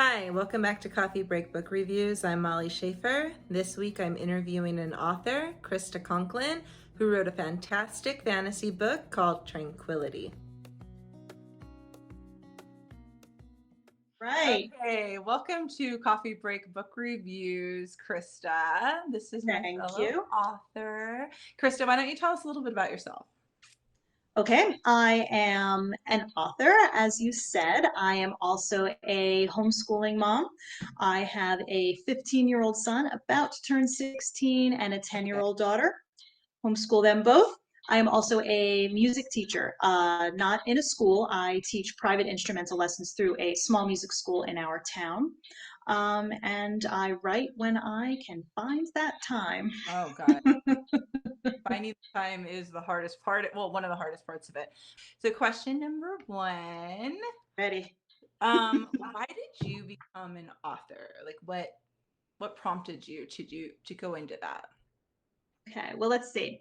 Hi, welcome back to Coffee Break Book Reviews. I'm Molly Schaefer. This week I'm interviewing an author, Christa Conklin, who wrote a fantastic fantasy book called Tranquility. Right. Okay, welcome to Coffee Break Book Reviews, Christa. This is my Thank fellow you. author. Christa, why don't you tell us a little bit about yourself? Okay, I am an author, as you said. I am also a homeschooling mom. I have a 15-year-old son about to turn 16 and a Okay. 10-year-old daughter. Homeschool them both. I am also a music teacher, not in a school. I teach private instrumental lessons through a small music school in our town. And I write when I can find that time. Oh, God. Finding the time is the hardest part. Well, one of the hardest parts of it. So, question number one. Ready. Why did you become an author? Like what prompted you to go into that? Okay, well, let's see.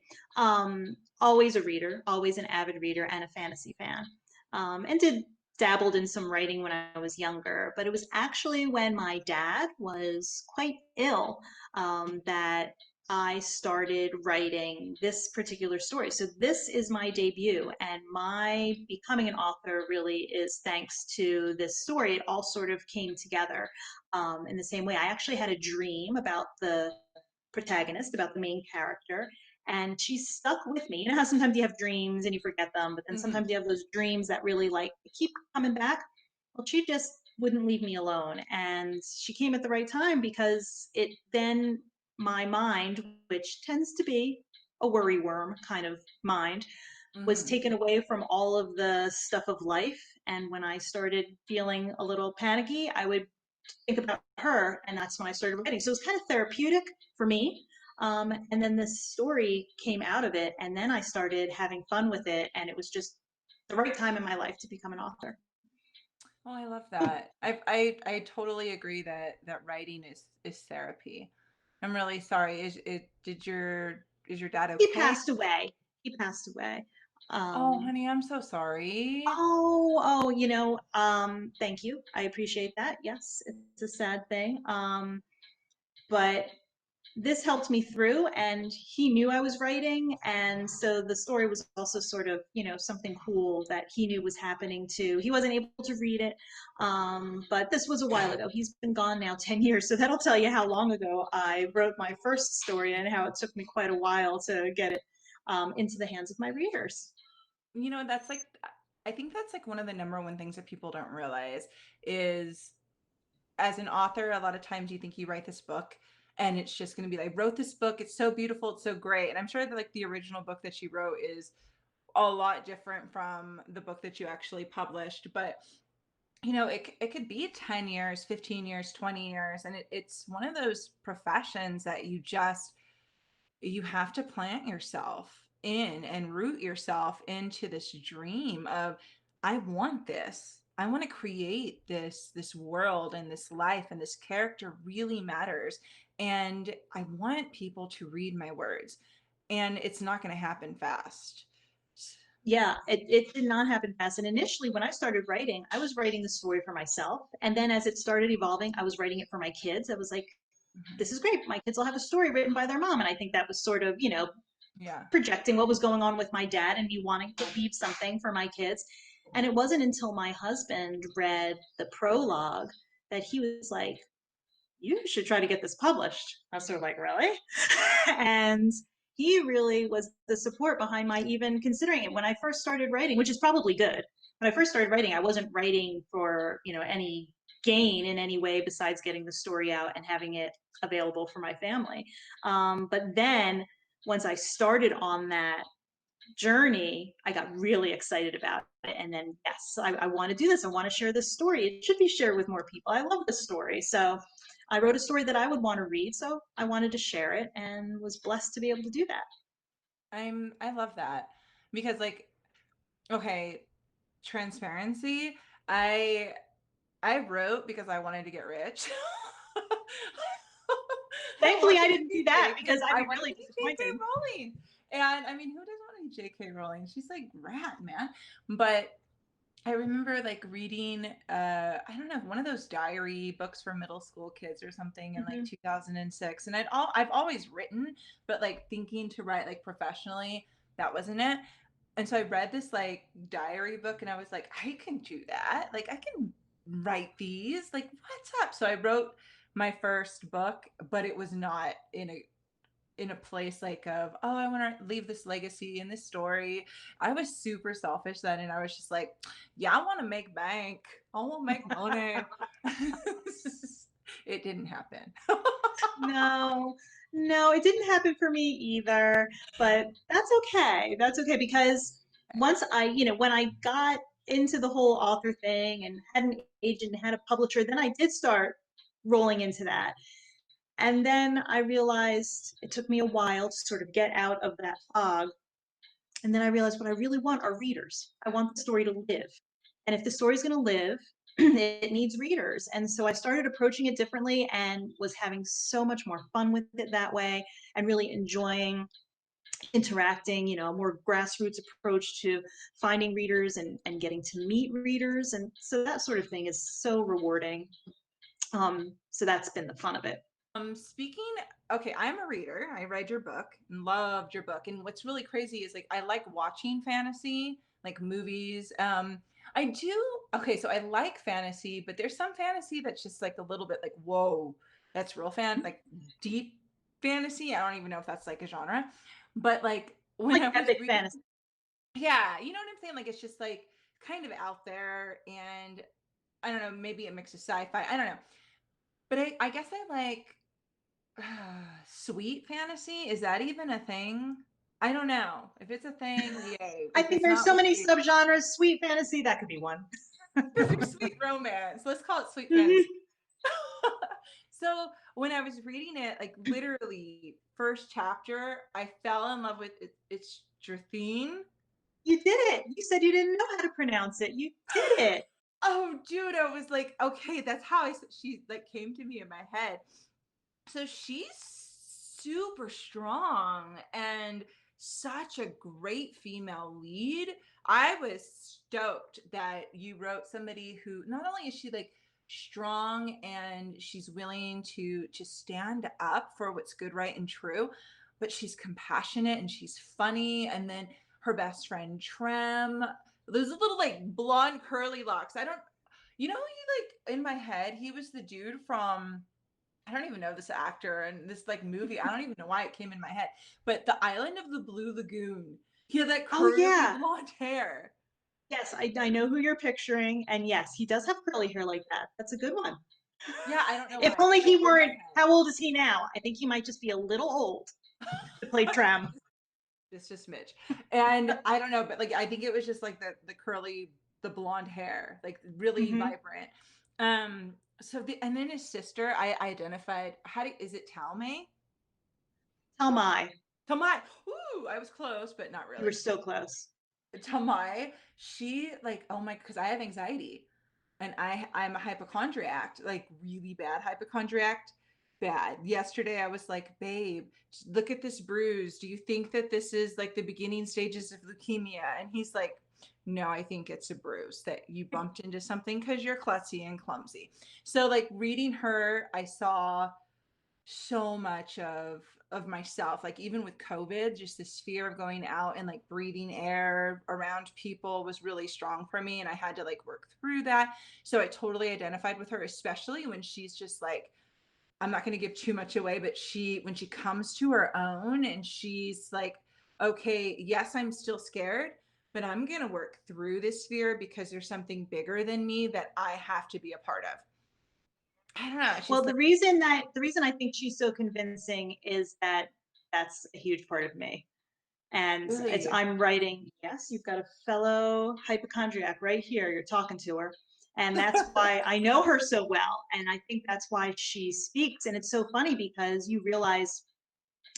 Always a reader, always an avid reader and a fantasy fan. And did dabbled in some writing when I was younger, but it was actually when my dad was quite ill that I started writing this particular story. So this is my debut, and my becoming an author really is thanks to this story. It all sort of came together in the same way. I actually had a dream about the protagonist, about the main character. And she stuck with me. You know how sometimes you have dreams and you forget them, but then Hmm. sometimes you have those dreams that really like keep coming back. Well, she just wouldn't leave me alone. And she came at the right time because it then my mind, which tends to be a worry worm kind of mind, was Hmm. taken away from all of the stuff of life. And when I started feeling a little panicky, I would think about her, and that's when I started writing. So it was kind of therapeutic for me. And then this story came out of it, and then I started having fun with it, and it was just the right time in my life to become an author. Oh, I love that. I totally agree that writing is therapy. I'm really sorry. Is your dad He okay? passed away. He passed away. Oh, Um, honey, I'm so sorry. thank you. I appreciate that. Yes, it's a sad thing. But this helped me through, and he knew I was writing, and so the story was also sort of something cool that he knew was happening too. He wasn't able to read it, but this was a while ago. He's been gone now 10 years, so that'll tell you how long ago I wrote my first story and how it took me quite a while to get it into the hands of my readers. That's like I think that's like one of the number one things that people don't realize is as an author, a lot of times you think you write this book and it's just going to be like, I wrote this book. It's so beautiful. It's so great. And I'm sure that like the original book that you wrote is a lot different from the book that you actually published. But, it could be 10 years, 15 years, 20 years. And it's one of those professions that you have to plant yourself in and root yourself into this dream of I want this. I want to create this world and this life, and this character really matters, and I want people to read my words, and it's not going to happen fast. Yeah, it did not happen fast. And initially, when I started writing, I was writing the story for myself. And then as it started evolving, I was writing it for my kids. I was like, Mhm. this is great. My kids will have a story written by their mom. And I think that was sort of, Yeah. projecting what was going on with my dad and me wanting to leave something for my kids. And it wasn't until my husband read the prologue that he was like, you should try to get this published. I was sort of like, really? And he really was the support behind my even considering it when I first started writing, which is probably good. When I first started writing, I wasn't writing for, any gain in any way besides getting the story out and having it available for my family. But then once I started on that journey, I got really excited about it. And then, yes, I want to do this. I want to share this story. It should be shared with more people. I love this story. So I wrote a story that I would want to read. So I wanted to share it and was blessed to be able to do that. I love that because like okay, transparency. I I wrote because I wanted to get rich. I Thankfully, I wanted to didn't do be that JK. because I'd I be wanted really to be JK disappointed. Rowling. And I mean, who doesn't want to be JK Rowling? She's like rad, man. But I remember like reading I don't know, one of those diary books for middle school kids or something in like Hmm. 2006. And I've always written, but like thinking to write like professionally, that wasn't it. And so I read this like diary book and I was like, I can do that. Like I can write these. Like what's up? So I wrote my first book, but it was not in a place like of, oh, I want to leave this legacy in this story. I was super selfish then, and I was just like, yeah, I want to make bank. I want to make money. It didn't happen. No, no, it didn't happen for me either, but that's okay. That's okay because once when I got into the whole author thing and had an agent, had a publisher, then I did start rolling into that. And then I realized it took me a while to sort of get out of that fog. And then I realized what I really want are readers. I want the story to live. And if the story's going to live, it needs readers. And so I started approaching it differently and was having so much more fun with it that way and really enjoying interacting, a more grassroots approach to finding readers and getting to meet readers. And so that sort of thing is so rewarding. So that's been the fun of it. Speaking, okay, I'm a reader. I read your book and loved your book. And what's really crazy is like I like watching fantasy, like movies. I do. Okay, so I like fantasy, but there's some fantasy that's just like a little bit like, whoa, that's real like deep fantasy. I don't even know if that's like a genre, but like when Like I was epic reading, fantasy. yeah, you know what I'm saying? Like it's just like kind of out there, and I don't know, maybe a mix of sci-fi. I don't know, but I guess I like sweet fantasy. Is that even a thing? I don't know. If it's a thing, yay. I If think it's there's not, so we'll many see. subgenres. Sweet fantasy, that could be one. Because there's sweet romance. Let's call it sweet fantasy. Mhm. So when I was reading it, like literally first chapter, I fell in love with it. It's Drathine. You did it. You said you didn't know how to pronounce it. You did it. Oh, dude, I was like, okay, that's how she like came to me in my head. So she's super strong and such a great female lead. I was stoked that you wrote somebody who not only is she like strong and she's willing to stand up for what's good, right, and true, but she's compassionate and she's funny. And then her best friend Trem, those little like blonde curly locks. I don't, he like in my head, he was the dude from, I don't even know this actor and this like movie. I don't even know why it came in my head. But The Island of the Blue Lagoon. He had that Oh, curly yeah. blonde hair. Yes, I know who you're picturing. And yes, he does have curly hair like that. That's a good one. Yeah, I don't know If why. only It's he like in my weren't, how old is he now? I think he might just be a little old to play head. Trem. Just Mitch. And I don't know, but like I think it was just like the curly, the blonde hair, like really Hmm. vibrant. So and then his sister, I identified, is it Talmay? Tell my, Talmay. Ooh, I was close, but not you were really. so close. Tamai, she like, oh my, because I have anxiety and I'm a hypochondriac, like really bad hypochondriac. Bad. Yesterday I was like, babe, look at this bruise. Do you think that this is like the beginning stages of leukemia? And he's like, no, I think it's a bruise that you bumped into something because you're klutzy and clumsy. So like reading her, I saw so much of myself, like even with COVID, just this fear of going out and like breathing air around people was really strong for me, and I had to like work through that. So I totally identified with her, especially when she's just like, I'm not going to give too much away, but when she comes to her own and she's like, okay, yes, I'm still scared, but I'm going to work through this fear because there's something bigger than me that I have to be a part of. I don't know, she's Well, like, the reason I think she's so convincing is that that's a huge part of me. And it's really. I'm writing, yes, you've got a fellow hypochondriac right here. You're talking to her. And that's why I know her so well. And I think that's why she speaks. And it's so funny because you realize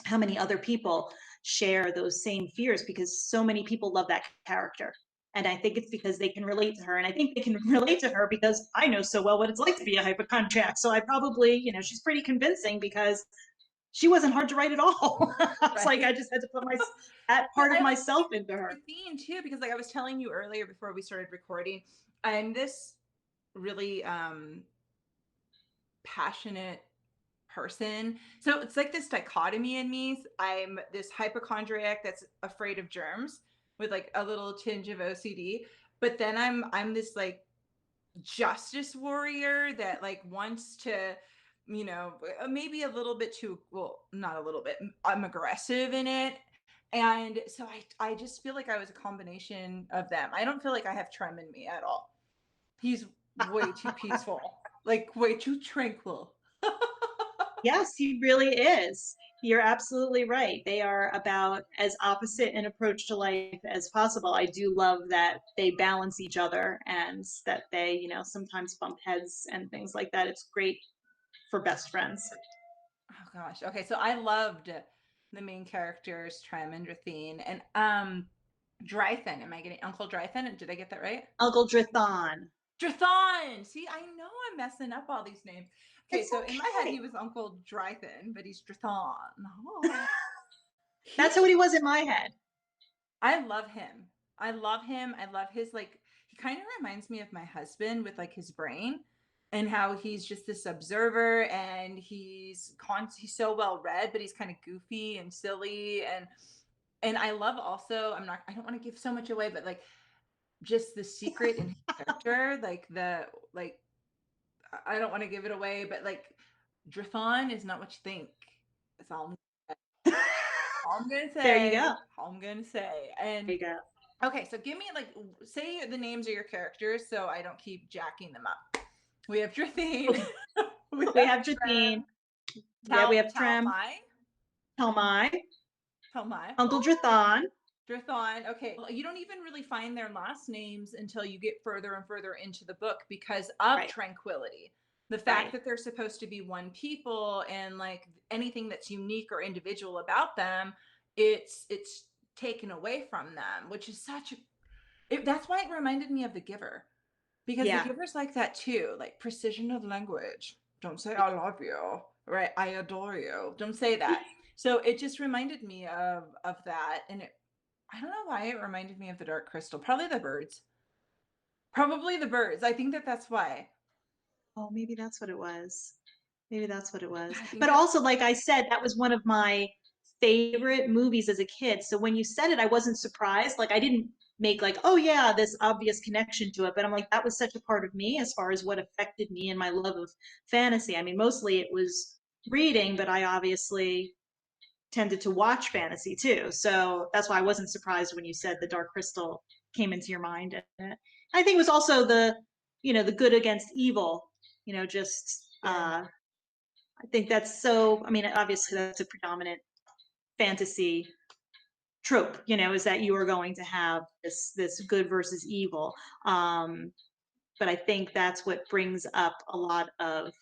how many other people share those same fears because so many people love that character. And I think it's because they can relate to her. And I think they can relate to her because I know so well what it's like to be a hypochondriac. So I probably, she's pretty convincing because she wasn't hard to write at all. I was like, Right. I just had to put that But part of I like myself into her. the theme too, because like I was telling you earlier before we started recording, I'm this really passionate person. So it's like this dichotomy in me. I'm this hypochondriac that's afraid of germs with like a little tinge of OCD, but then I'm this like justice warrior that like wants to, maybe a little bit too, well, not a little bit, I'm aggressive in it. And so I just feel like I was a combination of them. I don't feel like I have Trem in me at all. He's way too peaceful, like way too tranquil. Yes, he really is. You're absolutely right. They are about as opposite an approach to life as possible. I do love that they balance each other and that they, sometimes bump heads and things like that. It's great for best friends. Oh gosh. Okay, so I loved the main characters, Trem and Drathene, and Drythan. Am I getting Uncle Drythan? Did I get that right? Uncle Drathon. Drathon. See, I know I'm messing up all these names. Okay, It's so in my head he okay. was Uncle Drythan, but he's Drathon. Oh. That's He's what he was in my head. I love him. I love him. I love his like he kind of reminds me of my husband with like his brain and how he's just this observer and he's so well read, but he's kind of goofy and silly and I love also I don't want to give so much away, but like just the secret in his character, like the like I don't want to give it away, but like Drathon is not what you think. That's all I'm gonna There you say. go. All I'm gonna say. There And you go. okay, so give me like say the names of your characters so I don't keep jacking them up. We have Drathine. Okay. We We have have Drathine. Yeah, we Tal have Trem, Talmai. Talmai, Talmai. Uncle Drathon. Drathon. Okay. Well, you don't even really find their last names until you get further and further into the book because of Right, Tranquility. The fact right. that they're supposed to be one people and like anything that's unique or individual about them, it's taken away from them, which is that's why it reminded me of The Giver. Because The Yeah. Giver's like that too, like precision of language. Don't say I love you, right? I adore you. Don't say that. So it just reminded me of that, and I don't know why it reminded me of the Dark Crystal. Probably the birds. Probably the birds. I think that's why. Oh, maybe that's what it was. Maybe that's what it was. I think But that's also, like I said, that was one of my favorite movies as a kid. So when you said it, I wasn't surprised. Like I didn't make like, oh yeah, this obvious connection to it. But I'm like, that was such a part of me as far as what affected me and my love of fantasy. I mean, mostly it was reading, but I obviously tended to watch fantasy too. So that's why I wasn't surprised when you said the Dark Crystal came into your mind. And I think it was also the good against evil, just sure. I think that's so, I mean, obviously that's a predominant fantasy trope, is that you are going to have this good versus evil. Um, but I think that's what brings up a lot of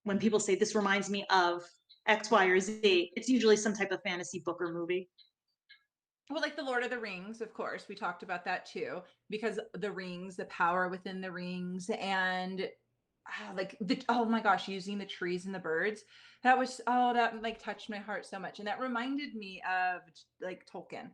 when people say this reminds me of X, Y, or Z, it's usually some type of fantasy book or movie. Well, like the Lord of the Rings, of course, we talked about that too, because the rings, the power within the rings, and like oh my gosh, using the trees and the birds. That like touched my heart so much, and that reminded me of like Tolkien,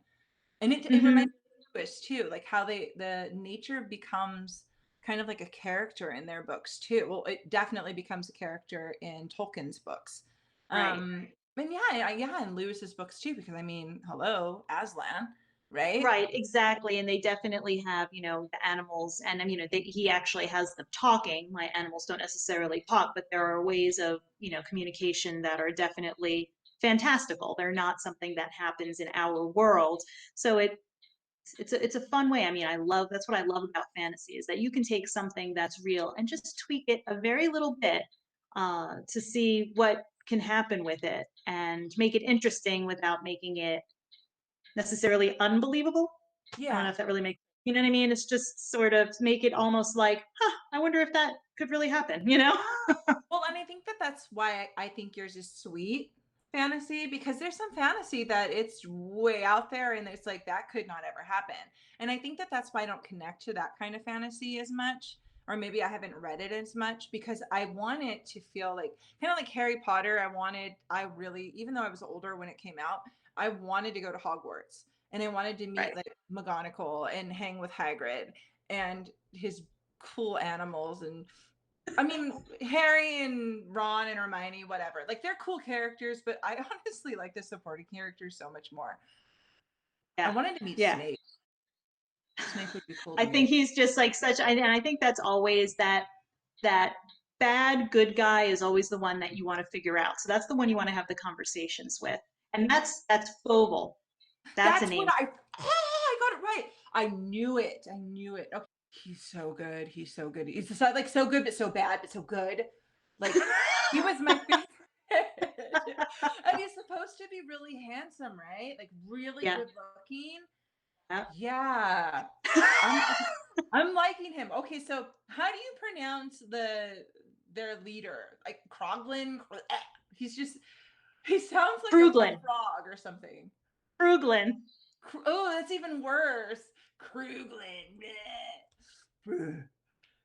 and it Hmm. reminded me of Lewis too, like how the nature becomes kind of like a character in their books too. Well, it definitely becomes a character in Tolkien's books. Right. Um, and yeah, in Lewis's books too, because I mean, hello, Aslan, right? Right, exactly. And they definitely have, the animals, and he actually has them talking. My animals don't necessarily talk, but there are ways of, communication that are definitely fantastical. They're not something that happens in our world. So it's a fun way. I mean, that's what I love about fantasy is that you can take something that's real and just tweak it a very little bit to see what can happen with it and make it interesting without making it necessarily unbelievable. I don't know Yeah. if that really makes, you know what I mean? It's just sort of make it almost like, huh, I wonder if that could really happen? Well, and I think that's why I think yours is sweet fantasy because there's some fantasy that it's way out there and it's like that could not ever happen. And I think that's why I don't connect to that kind of fantasy as much or maybe I haven't read it as much because I want it to feel like kind of like Harry Potter. I really, even though I was older when it came out, I wanted to go to Hogwarts and I wanted to meet Right. like McGonagall and hang with Hagrid and his cool animals. And I mean, Harry and Ron and Hermione, whatever, like they're cool characters, but I honestly like the supporting characters so much more. I Yeah. wanted to meet Yeah. Snape. Snape would be cool I to think meet. he's just like such, and I think that's always that bad good guy is always the one that you want to figure out. So that's the one you want to have the conversations with, and that's Fogle. That's a That's what name. I got it right. I knew it. I knew it. Okay. He's so good. He's so good. He's just like so good, but so bad, but so good. Like he was my favorite. And he's supposed to be really handsome, right? Like really Yeah. good looking. Yeah. Yeah. I'm I'm liking him. Okay, so how do you pronounce their leader? Like Kroglin? He's just he sounds like a Kruglin. frog or something. Kruglin. Oh, that's even worse. Kruglin.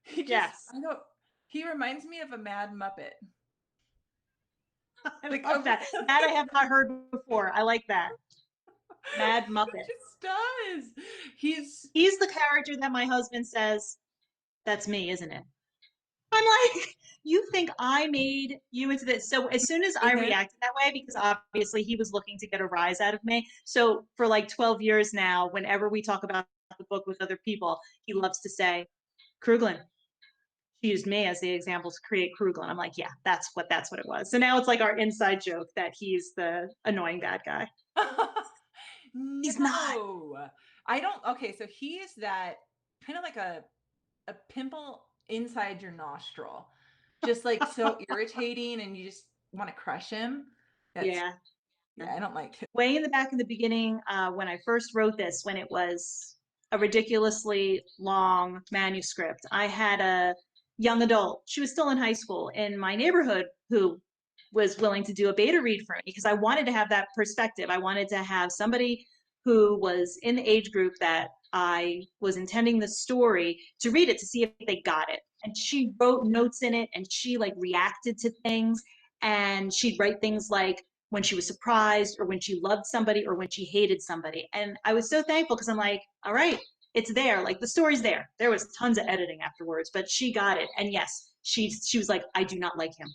He just, Yes. I don't, he reminds me of a mad Muppet. I Like, love that. That I have not heard before. I like that. Mad he Muppet. just does. He's, He's the character that my husband says, that's me, isn't it? I'm like, you think I made you into this? So as soon as I mhm. reacted that way, because obviously he was looking to get a rise out of me. So for like 12 years now, whenever we talk about the book with other people, he loves to say, Kruglin. She used me as the example to create Kruglin. I'm like, yeah, that's what it was. So now it's like our inside joke that he's the annoying bad guy. He's not. No, I don't. Okay, so he is that kind of like a pimple inside your nostril, just like so irritating, and you just want to crush him. That's Yeah. yeah, I don't like it. Way in the back in the beginning, when I first wrote this, when it was a ridiculously long manuscript, I had a young adult. She was still in high school in my neighborhood who was willing to do a beta read for me because I wanted to have that perspective. I wanted to have somebody who was in the age group that I was intending the story to read it to see if they got it. And she wrote notes in it and she like reacted to things and she'd write things like when she was surprised or when she loved somebody or when she hated somebody. And I was so thankful because I'm like, all right, it's there. Like the story's there. There was tons of editing afterwards, but she got it. And yes, she was like, I do not like him.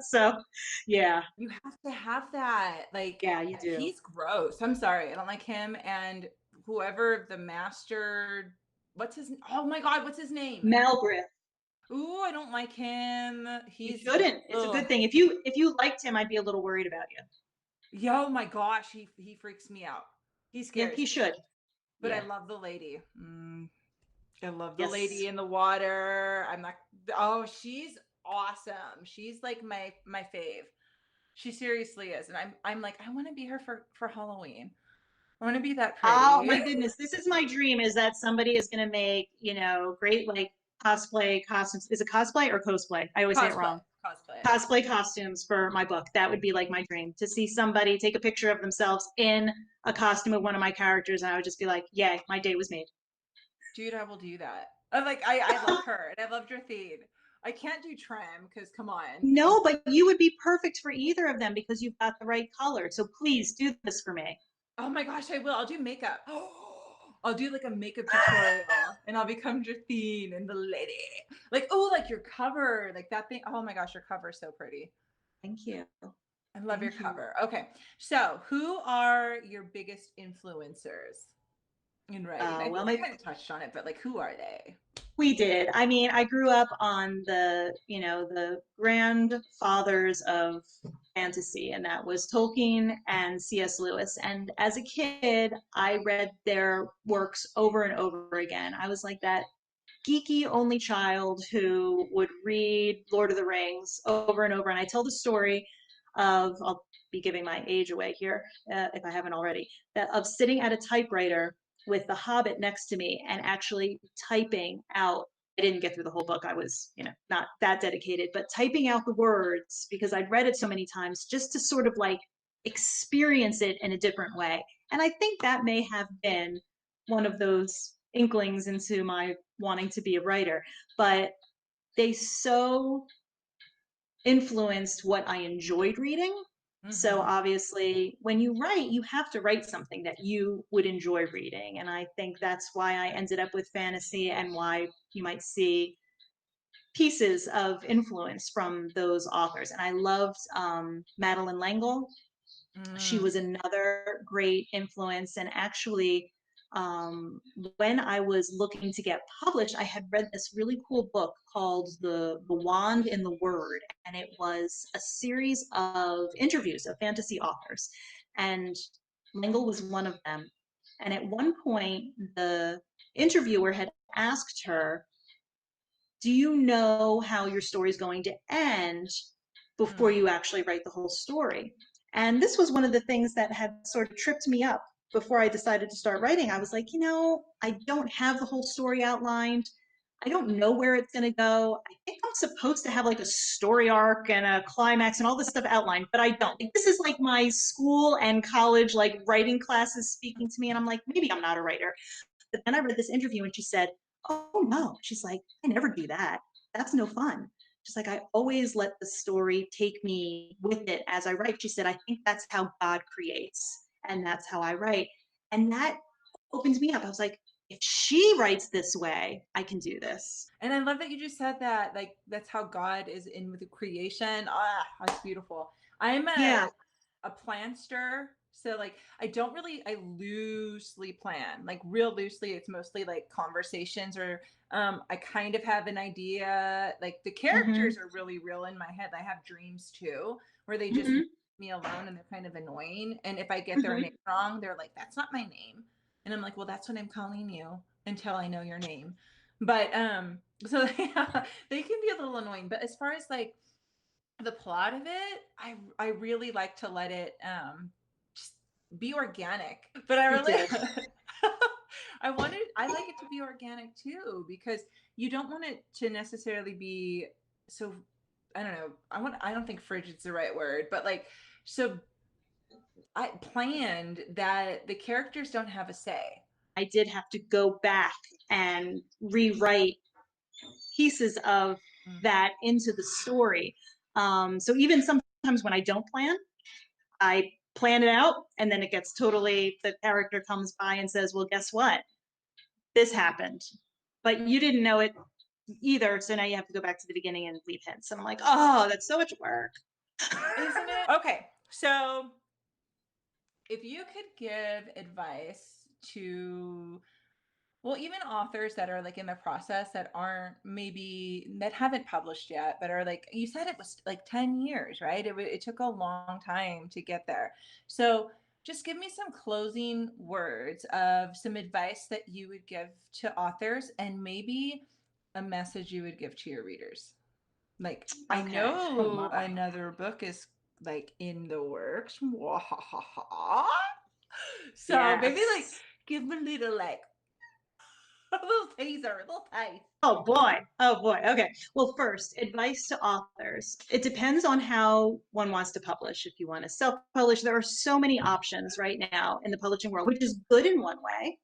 So yeah, You have to have that. Like, yeah, you do. he's gross. I'm sorry. I don't like him. And whoever the master, oh my God, what's his name? Malgrith. Ooh, I don't like him. You He's, shouldn't. It's a oh, good thing. If you liked him, I'd be a little worried about you. yo, my gosh, he freaks me out. He Yeah, scares he me. should. But I Yeah. love the lady. I love the lady Yes. in the water. I'm not, oh, she's awesome. She's like my fave. She seriously is. And I'm like, I want to be her for Halloween. I want to be that Oh pretty. my goodness, this is my dream is that somebody is going to make, great like cosplay costumes. Is it cosplay or cosplay? I always say it Cosplay. wrong. Cosplay. Cosplay costumes for my book. That would be like my dream to see somebody take a picture of themselves in a costume of one of my characters and I would just be like, "Yay, my day was made." Dude, I will do that. I love her and I love Drathene. I can't do trim because come on. No, but you would be perfect for either of them because you've got the right color. So please do this for me. Oh my gosh, I will. I'll do makeup. I'll do like a makeup tutorial and I'll become Drathene and the lady. Like, oh, like your cover, like that thing. Oh my gosh, your cover is so pretty. Thank you. I love your Thank you. cover. Okay. So, who are your biggest influencers in writing? I Well, think we kind of touched on it, but like, who are they? we did. I mean, I grew up on the grandfathers of fantasy, and that was Tolkien and C.S. Lewis. And as a kid, I read their works over and over again. I was like that geeky only child who would read Lord of the Rings over and over. And I tell the story of, I'll be giving my age away here if I haven't already, of sitting at a typewriter with The Hobbit next to me and actually typing out. I didn't get through the whole book. I was, not that dedicated, but typing out the words because I'd read it so many times just to sort of like experience it in a different way. And I think that may have been one of those inklings into my wanting to be a writer, but they so influenced what I enjoyed reading. So Mm-hmm. obviously, when you write, you have to write something that you would enjoy reading. And I think that's why I ended up with fantasy and why you might see pieces of influence from those authors. And I loved Madeline L'Engle. She Mm, was another great influence. And actually, um, when I was looking to get published, I had read this really cool book called The Wand in the Word, and it was a series of interviews of fantasy authors, and L'Engle was one of them. And at one point, the interviewer had asked her, do you know how your story is going to end before mm. you actually write the whole story? And this was one of the things that had sort of tripped me up before I decided to start writing. I was like, I don't have the whole story outlined. I don't know where it's going to go. I think I'm supposed to have like a story arc and a climax and all this stuff outlined, but I don't. Like, this is like my school and college like writing classes speaking to me, and I'm like, maybe I'm not a writer. But then I read this interview and she said, oh no, she's like, I never do that. That's no fun. She's like, I always let the story take me with it as I write. She said, I think that's how God creates and that's how I write. And that opened me up. I was like, if she writes this way, I can do this. And I love that you just said that, like, that's how God is in with the creation. Ah, that's beautiful. I'm Yeah. a planster. So like I loosely plan. Like real loosely, it's mostly like conversations or I kind of have an idea. Like the Mm-hmm. characters are really real in my head. I have dreams too, where they just leave Mm-hmm. me alone and they're kind of annoying. And if I get their name Mm-hmm. wrong, they're like, that's not my name. And I'm like, well, that's what I'm calling you until I know your name. But so yeah, they can be a little annoying. But as far as like the plot of it, I really like to let it just be organic. But I Me really too. I like it to be organic too, because you don't want it to necessarily be so I don't know. I don't think frigid's the right word, but like so I planned that the characters don't have a say. I did have to go back and rewrite pieces of Mm. that into the story. So even sometimes when I don't plan, I plan it out and then it gets totally, the character comes by and says, well, guess what? This happened. But you didn't know it either. So now you have to go back to the beginning and leave hints. And I'm like, oh, that's so much work. Isn't it? Okay. So if you could give advice to well even authors that are like in the process that aren't maybe that haven't published yet but are like you said it was like 10 years, right? It took a long time to get there. So just give me some closing words of some advice that you would give to authors and maybe a message you would give to your readers. Like I Okay. Oh know my. another book is like in the works. So maybe like Yes. give me a little like a little teaser, a little taste. Oh boy. Oh boy. Okay. Well, first, advice to authors. It depends on how one wants to publish. If you want to self publish, there are so many options right now in the publishing world, which is good in one way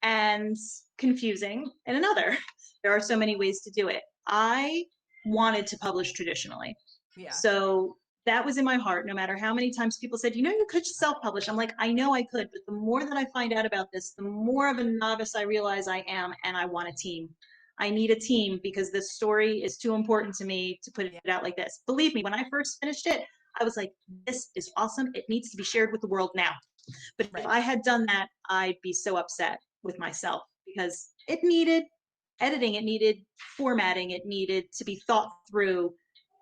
and confusing in another. There are so many ways to do it. I wanted to publish traditionally. Yeah. So that was in my heart, no matter how many times people said, you could self publish. I'm like, I know I could, but the more that I find out about this, the more of a novice I realize I am, and I want a team. I need a team because this story is too important to me to put it Yeah. out like this. Believe me, when I first finished it, I was like, this is awesome. It needs to be shared with the world now. But if Right. I had done that, I'd be so upset with myself because it needed editing, it needed formatting, it needed to be thought through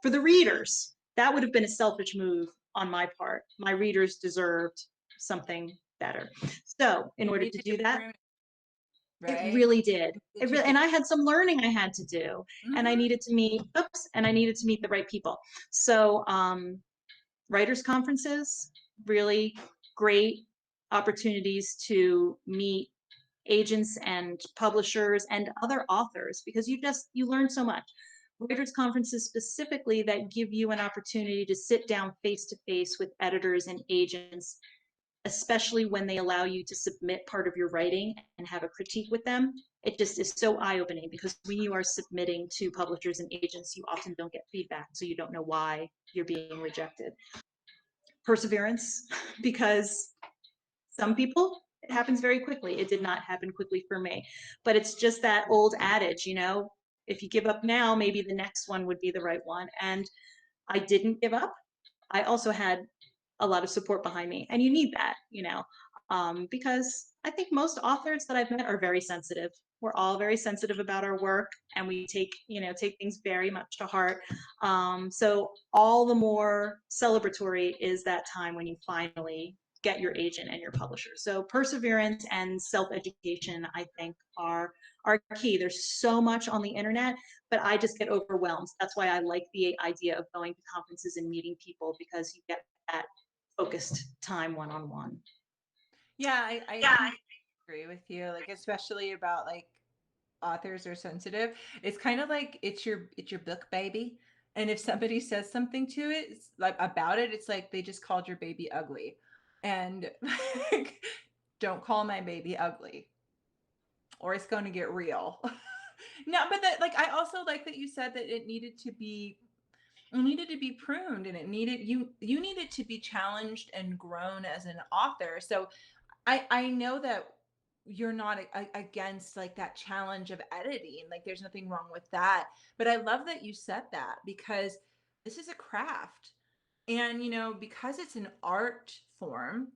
for the readers. That would have been a selfish move on my part. My readers deserved something better. So, in It order to needed to do that, prune it, it right? really did. It to And I had some learning I had to do, and I mm-hmm. needed to meet, and I needed to meet the right people. So, writers' conferences, really great opportunities to meet agents and publishers and other authors because you learn so much. Writers' conferences specifically that give you an opportunity to sit down face to face with editors and agents especially when they allow you to submit part of your writing and have a critique with them. It just is so eye-opening because when you are submitting to publishers and agents, you often don't get feedback, so you don't know why you're being rejected. Perseverance, because some people, it happens very quickly. It did not happen quickly for me. But it's just that old adage, if you give up now, maybe the next one would be the right one. And I didn't give up. I also had a lot of support behind me. And you need that, because I think most authors that I've met are very sensitive. We're all very sensitive about our work, and we take things very much to heart. So all the more celebratory is that time when you finally get your agent and your publisher. So perseverance and self-education, I think, are key. There's so much on the internet, but I just get overwhelmed. That's why I like the idea of going to conferences and meeting people, because you get that focused time one-on-one. Yeah, I completely agree with you. Like, especially about like authors are sensitive. It's kind of like it's your book baby. And if somebody says something to it, it's like about it, it's like they just called your baby ugly. And like, don't call my baby ugly or it's going to get real. No, but that like I also like that you said that it needed to be pruned and you needed to be challenged and grown as an author. So I know that you're not against like that challenge of editing. Like there's nothing wrong with that. But I love that you said that because this is a craft. And because it's an art form,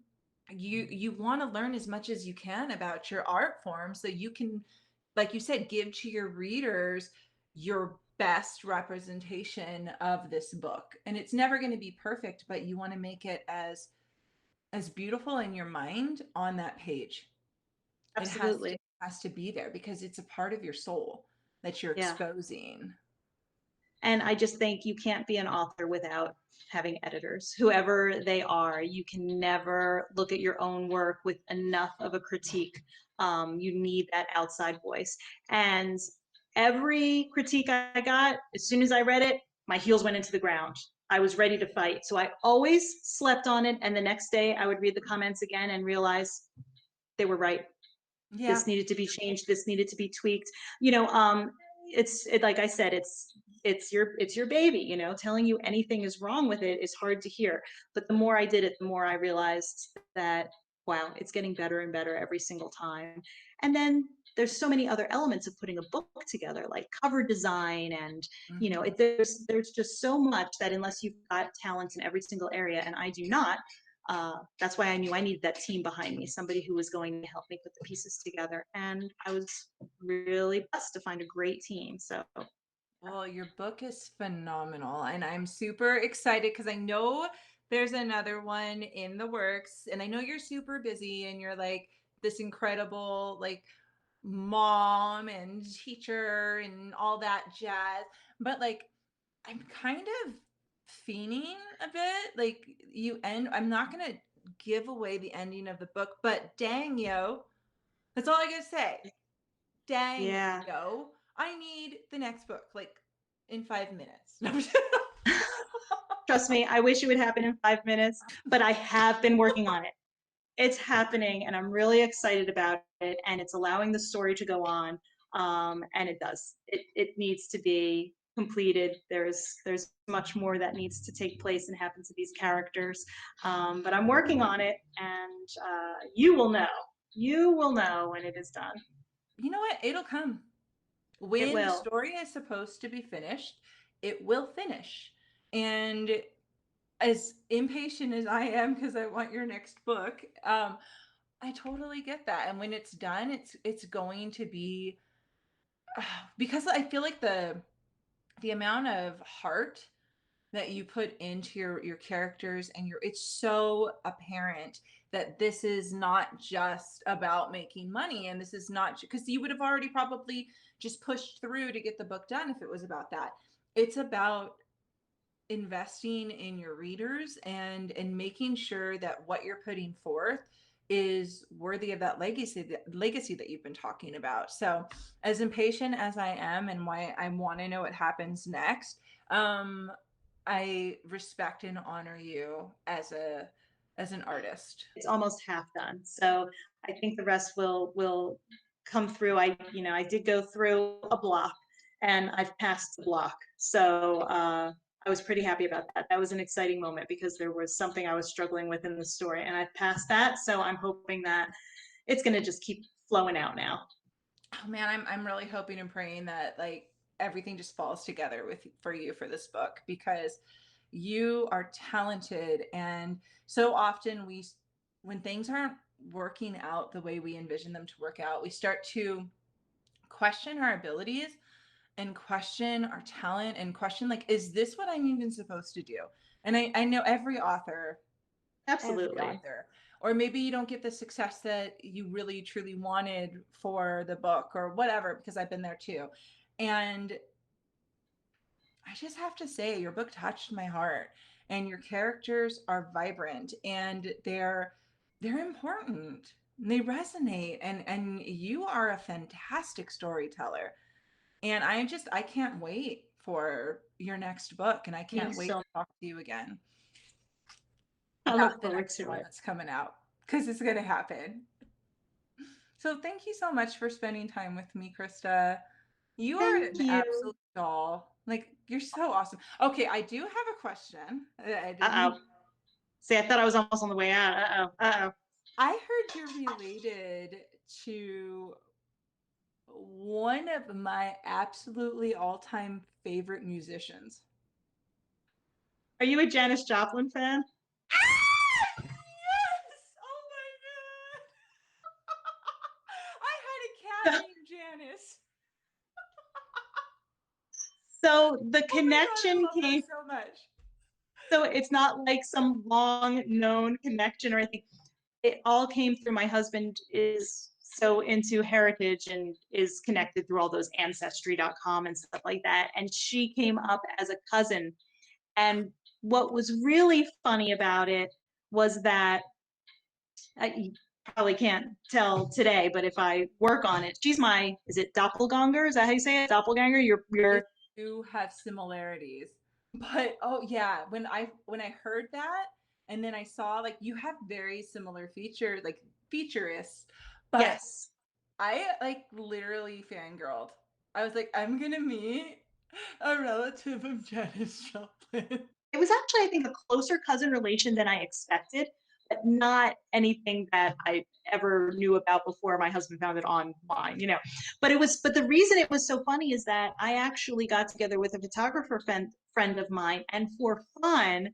you want to learn as much as you can about your art form so you can, like you said, give to your readers your best representation of this book. And it's never going to be perfect, but you want to make it as beautiful in your mind on that page. It has to Absolutely. has to be there because it's a part of your soul that you're Yeah. exposing. And I just think you can't be an author without having editors, whoever they are. You can never look at your own work with enough of a critique. You need that outside voice. And every critique I got, as soon as I read it, my heels went into the ground. I was ready to fight. So I always slept on it. And the next day I would read the comments again and realize they were right. Yeah. This needed to be changed, this needed to be tweaked. Like I said, it's your baby. Telling you anything is wrong with it is hard to hear, but the more I did it, the more I realized that, wow, it's getting better and better every single time. And then there's so many other elements of putting a book together, like cover design, and Mhm. there's just so much that unless you've got talent in every single area, and I do not, that's why I knew I needed that team behind me, somebody who was going to help me put the pieces together. And I was really blessed to find a great team. So Well, your book is phenomenal, and I'm super excited because I know there's another one in the works, and I know you're super busy and you're like this incredible like mom and teacher and all that jazz. But like I'm kind of fiending a bit. Like I'm not gonna give away the ending of the book, but dang yo, that's all I gotta say. Dang yeah. yo, I need the next book like in 5 minutes. Trust me, I wish it would happen in 5 minutes, but I have been working on it. It's happening, and I'm really excited about it, and it's allowing the story to go on. And it does. It needs to be completed. There's much more that needs to take place and happen to these characters. But I'm working on it, and you will know. You will know when it is done. You know what? It'll come. It When the will. story is supposed to be finished, it will finish. And as impatient as I am because I want your next book, I totally get that. And when it's done, it's going to be because I feel like the amount of heart that you put into your characters and it's so apparent that this is not just about making money, and this is not because you would have already probably just pushed through to get the book done if it was about that. It's about investing in your readers and making sure that what you're putting forth is worthy of that legacy that you've been talking about. So as impatient as I am and why I want to know what happens next, I respect and honor you as an artist? It's almost half done. So I think the rest will come through. I did go through a block, and I've passed the block. So I was pretty happy about that. That was an exciting moment because there was something I was struggling with in the story, and I've passed that. So I'm hoping that it's going to just keep flowing out now. Oh man, I'm really hoping and praying that like everything just falls together with for you for this book because you are talented and so often when things aren't working out the way we envision them to work out, we start to question our abilities and question our talent and question like is this what I'm even supposed to do? And I know every Absolutely. author or maybe you don't get the success that you really truly wanted for the book or whatever because I've been there too. And I just have to say your book touched my heart and your characters are vibrant and they're important. They resonate and you are a fantastic storyteller. And I can't wait for your next book and I can't Thanks wait so to talk to you again I about look the forward next to one it. that's coming out because it's going to happen. So thank you so much for spending time with me, Krista. You are Thank an you. absolute doll. Like you're so awesome. Okay, I do have a question that I didn't Uh even. oh. See, I thought I was almost on the way out. Uh oh. Uh oh. I heard you're related to one of my absolutely all-time favorite musicians. Are you a Janis Joplin fan? Ah! Yes! Oh my god! I had a cat named Janice. So the Oh my god, I connection love her came, so much. so it's not like some long known connection or anything. It all came through my husband is so into heritage and is connected through all those ancestry.com and stuff like that. And she came up as a cousin. And what was really funny about it was that you probably can't tell today, but if I work on it, she's my, is it doppelganger? Is that how you say it? Doppelganger? They You're, do have similarities. But oh yeah, when I heard that and then I saw like you have very similar features, like featurists, but yes. I like literally fangirled. I was like, I'm gonna meet a relative of Janis Joplin. It was actually, I think, a closer cousin relation than I expected, but not anything that I ever knew about before my husband found it online. But the reason it was so funny is that I actually got together with a photographer friend of mine, and for fun,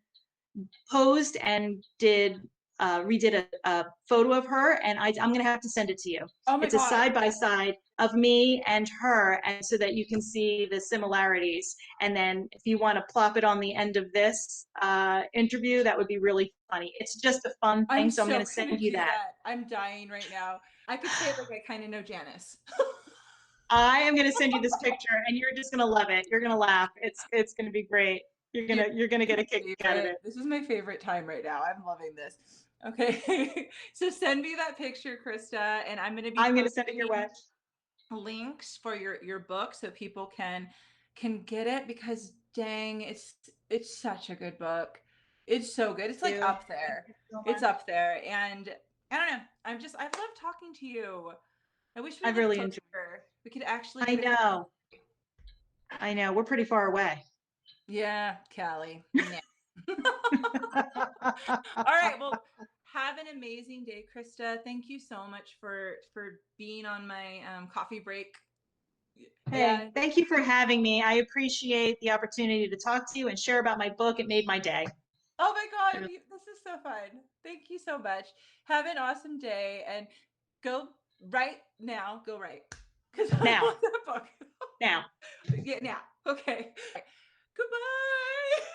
posed and did redid a photo of her, and I'm gonna have to send it to you. Oh my It's a god. side by side of me and her, and so that you can see the similarities. And then if you want to plop it on the end of this interview, that would be really funny. It's just a fun I'm thing, so I'm so gonna send gonna you do that. that. I'm dying right now. I could say it like I kind of know Janice. I am gonna send you this picture, and you're just gonna love it. You're gonna laugh. It's gonna be great. You're Dude, gonna you're gonna get a kick out of it. this is my favorite time right now. I'm loving this. Okay. So send me that picture, Krista, and I'm going to be I'm gonna send it your way. posting links for your book so people can get it because dang, it's such a good book. It's so good. It's like Thank up there. you so It's much. up there and I don't know. I've loved talking to you. I wish we I've lived really enjoyed. closer. We could actually I get a know. I know. We're pretty far away. yeah, Callie. Yeah. All right. Well, have an amazing day, Krista. Thank you so much for being on my coffee break. Hey, And thank you for having me. I appreciate the opportunity to talk to you and share about my book. It made my day. oh my God, this is so fun. Thank you so much. Have an awesome day and go right now. Go right because I Now, want that book. now. Yeah, now. Okay. Goodbye.